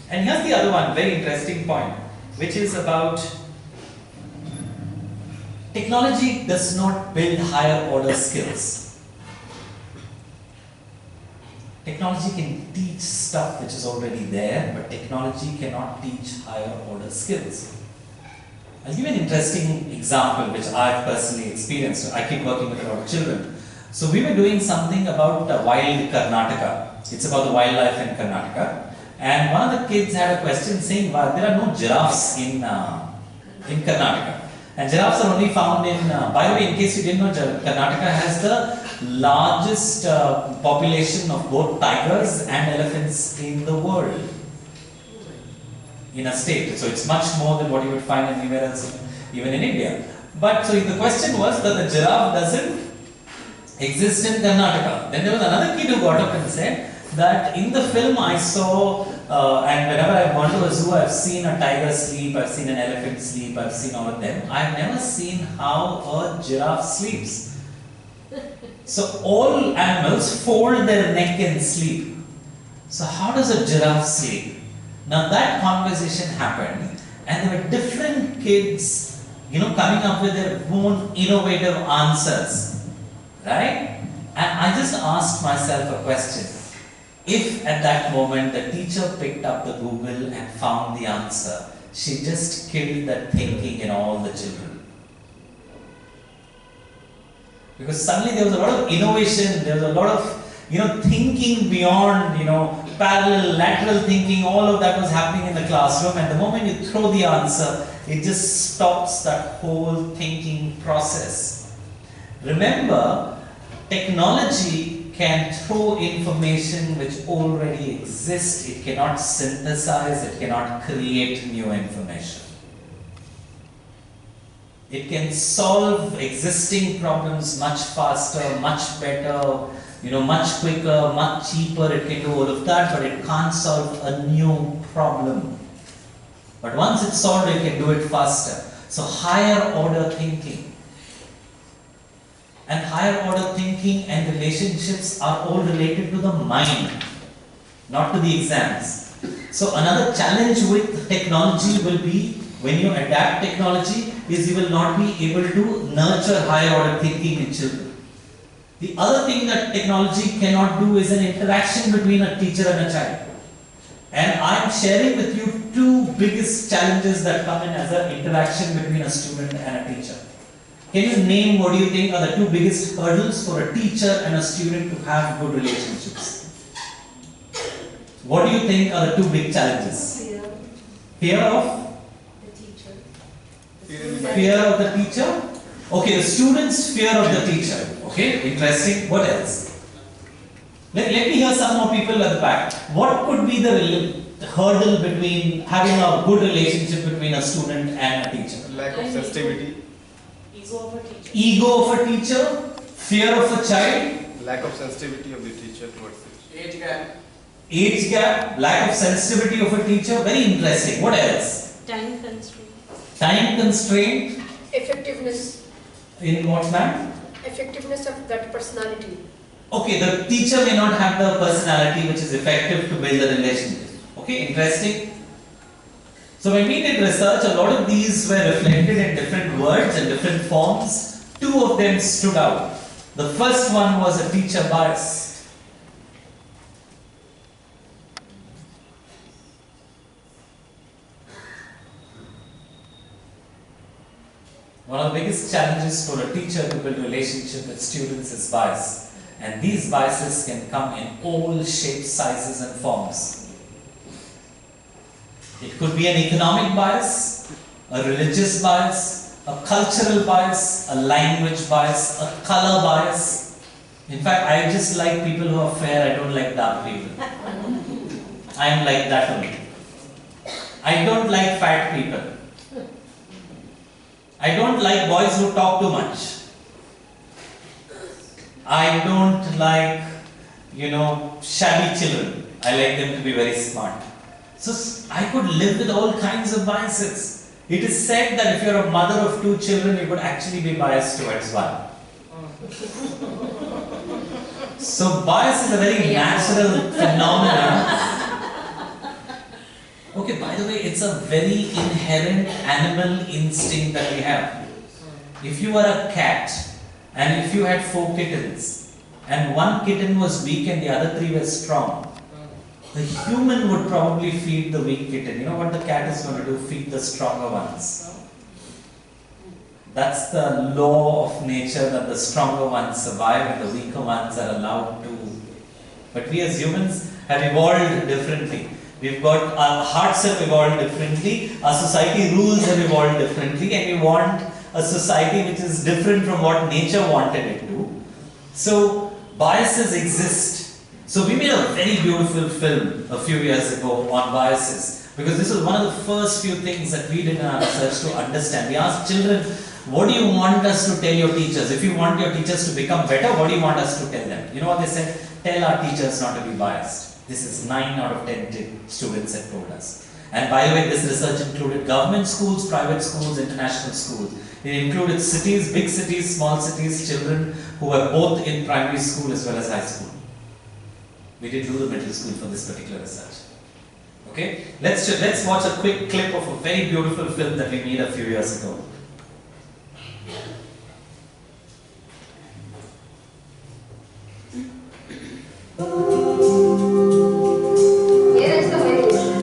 And here's the other one, very interesting point, which is about technology does not build higher order skills. Technology can teach stuff which is already there, but technology cannot teach higher order skills. I'll give you an interesting example which I've personally experienced. I keep working with a lot of children. So we were doing something about wild Karnataka. It's about the wildlife in Karnataka. And one of the kids had a question saying, well, there are no giraffes in Karnataka. And giraffes are only found in, by the way, in case you didn't know, Karnataka has the largest population of both tigers and elephants in the world. In a state. So it's much more than what you would find anywhere else, even in India. But so the question was that the giraffe doesn't exist in Karnataka. Then there was another kid who got up and said that in the film I saw, and whenever I've gone to a zoo, I've seen a tiger sleep, I've seen an elephant sleep, I've seen all of them. I've never seen how a giraffe sleeps. So all animals fold their neck and sleep. So how does a giraffe sleep? Now that conversation happened, and there were different kids, coming up with their own innovative answers, right? And I just asked myself a question. If at that moment the teacher picked up the Google and found the answer, she just killed that thinking in all the children. Because suddenly there was a lot of innovation, there was a lot of thinking beyond, parallel, lateral thinking, all of that was happening in the classroom, and the moment you throw the answer, it just stops that whole thinking process. Remember, technology can throw information which already exists. It cannot synthesize, it cannot create new information. It can solve existing problems much faster, much better, much quicker, much cheaper. It can do all of that, but it can't solve a new problem. But once it's solved, it can do it faster. So higher order thinking. And higher order thinking and relationships are all related to the mind, not to the exams. So another challenge with technology will be, when you adapt technology, is you will not be able to nurture higher order thinking in children. The other thing that technology cannot do is an interaction between a teacher and a child. And I'm sharing with you two biggest challenges that come in as an interaction between a student and a teacher. Can you name what do you think are the two biggest hurdles for a teacher and a student to have good relationships? What do you think are the two big challenges? Fear. Fear of? The teacher. Fear of the teacher? Okay, the student's fear of the teacher. Okay, interesting. What else? Let me hear some more people at the back. What could be the hurdle between having a good relationship between a student and a teacher? Lack of sensitivity. Ego of a teacher. Ego of a teacher, fear of a child. Lack of sensitivity of the teacher towards it. Age gap. Age gap, lack of sensitivity of a teacher. Very interesting. What else? Time constraint. Time constraint. Effectiveness. In what, ma'am? Effectiveness of that personality. Okay, the teacher may not have the personality which is effective to build a relationship. Okay, interesting. So when we did research, a lot of these were reflected in different words and different forms. Two of them stood out. The first one was a teacher bias. One of the biggest challenges for a teacher to build a relationship with students is bias. And these biases can come in all shapes, sizes and forms. It could be an economic bias, a religious bias, a cultural bias, a language bias, a color bias. In fact, I just like people who are fair, I don't like dark people. I am like that only. I don't like fat people. I don't like boys who talk too much. I don't like, shabby children. I like them to be very smart. So I could live with all kinds of biases. It is said that if you're a mother of two children, you could actually be biased towards one. So bias is a very natural phenomenon. Okay, by the way, it's a very inherent animal instinct that we have. If you were a cat and if you had 4 kittens and one kitten was weak and the other 3 were strong, the human would probably feed the weak kitten. You know what the cat is going to do? Feed the stronger ones. That's the law of nature, that the stronger ones survive and the weaker ones are allowed to. But we as humans have evolved differently. We've got, our hearts have evolved differently, our society rules have evolved differently, and we want a society which is different from what nature wanted it to. So biases exist. So we made a very beautiful film a few years ago on biases, because this was one of the first few things that we did in our research to understand. We asked children, what do you want us to tell your teachers? If you want your teachers to become better, what do you want us to tell them? You know what they said? Tell our teachers not to be biased. This is 9 out of 10 students have told us. And by the way, this research included government schools, private schools, international schools. It included cities, big cities, small cities, children who were both in primary school as well as high school. We did do the middle school for this particular research. Okay, let's watch a quick clip of a very beautiful film that we made a few years ago.